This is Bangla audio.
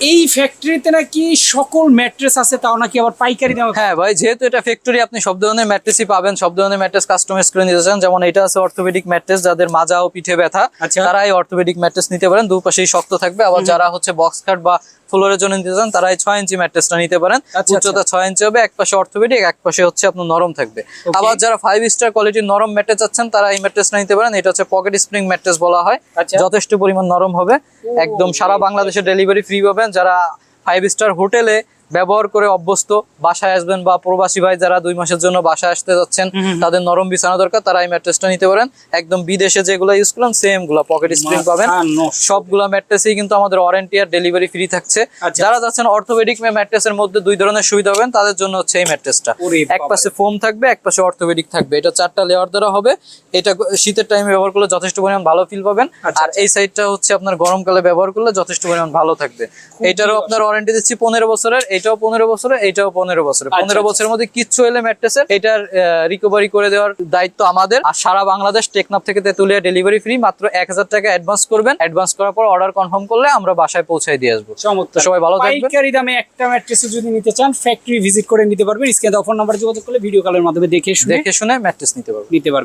এই ফ্যাক্টরিতে নাকি সকল ম্যাট্রেস আছে, তাও নাকি আবার পাইকারি দামে? হ্যাঁ ভাই, যেহেতু এটা ফ্যাক্টরি, আপনি সব ধরনের ম্যাট্রেসই পাবেন, সব ধরনের ম্যাট্রেস কাস্টমাইজ করে নিতে চান। যেমন এটা আছে অর্থোপেডিক ম্যাট্রেস, যাদের মাজা ও পিঠে ব্যথা আচ্ছা। তারা এই অর্থোপেডিক ম্যাট্রেস নিতে পারেন, দুপাশেই শক্ত থাকবে। আবার যারা হচ্ছে বক্স কাট বা ফ্লোরের জন্য নিতে চান তারা এই 6 ইঞ্চি ম্যাট্রেসটা নিতে পারেন। আচ্ছা, উচ্চতা 6 ইঞ্চি হবে, এক পাশে অর্থোপেডিক, এক পাশে হচ্ছে আপনার নরম থাকবে। Okay. আবার যারা 5 স্টার কোয়ালিটির নরম ম্যাট্রেস চাচ্ছেন তারা এই ম্যাট্রেসটা নিতে পারেন। এটা হচ্ছে পকেট স্প্রিং ম্যাট্রেস বলা হয়, আচ্ছা। যথেষ্ট পরিমাণ নরম হবে, একদম সারা বাংলাদেশে ডেলিভারি ফ্রি পাবেন। যারা 5 স্টার হোটেলে ব্যবহার করে অভ্যস্ত, বাসায় আসবেন বা প্রবাসী ভাই যারা 2 মাসের জন্য বাসায় আসতে যাচ্ছেন, তাদের নরম বিছানা দরকার, তারা এই ম্যাট্রেসটা নিতে পারেন। একদম বিদেশে যেগুলো ইউজ করেন সেম গুলা পকেট স্প্রিং পাবেন। সবগুলা ম্যাট্রেসেই কিন্তু আমাদের ওয়ারেন্টি আর ডেলিভারি ফ্রি থাকছে। আচ্ছা। যারা যাচ্ছেন অর্থোপেডিক ম্যাট্রেসের মধ্যে 2 ধরনের সুবিধা পাবেন, তাদের জন্য হচ্ছে এই ম্যাট্রেসটা। ওরে এক পাশে ফোম থাকবে, এক পাশে অর্থোপেডিক থাকবে। এটা 4টা লেয়ার দ্বারা হবে। এটা শীতের টাইমে ব্যবহার করলে যথেষ্ট পরিমাণ ভালো ফিল পাবেন। আচ্ছা, আর এই সাইডটা হচ্ছে আপনার গরমকালে ব্যবহার করলে যথেষ্ট পরিমাণ ভালো থাকবে। এটারও আপনার ওয়ারেন্টি দিচ্ছি 15 বছরের, এটাও 15 বছরের, এটাও 15 বছরের। 15 বছরের মধ্যে কিচ্ছু হলে ম্যাট্রেসের এটার রিকভারি করে দেওয়ার দায়িত্ব আমাদের। আর সারা বাংলাদেশ টেকনাফ থেকে তেতুলিয়া ডেলিভারি ফ্রি। মাত্র 1000 টাকা অ্যাডভান্স করবেন। অ্যাডভান্স করার পর অর্ডার কনফার্ম করলে আমরা বাসায় পৌঁছায় দিয়ে আসবো। চমৎকার। সবাই ভালো থাকবেন। পাইকারি দামে একটা ম্যাট্রেস যদি নিতে চান ফ্যাক্টরি ভিজিট করে নিতে পারবেন। স্ক্রিনে দেওয়া ফোন নাম্বারে যোগাযোগ করলে ভিডিও কলের মাধ্যমে দেখে শুনে ম্যাট্রেস নিতে পারবো। নিতে পারবেন।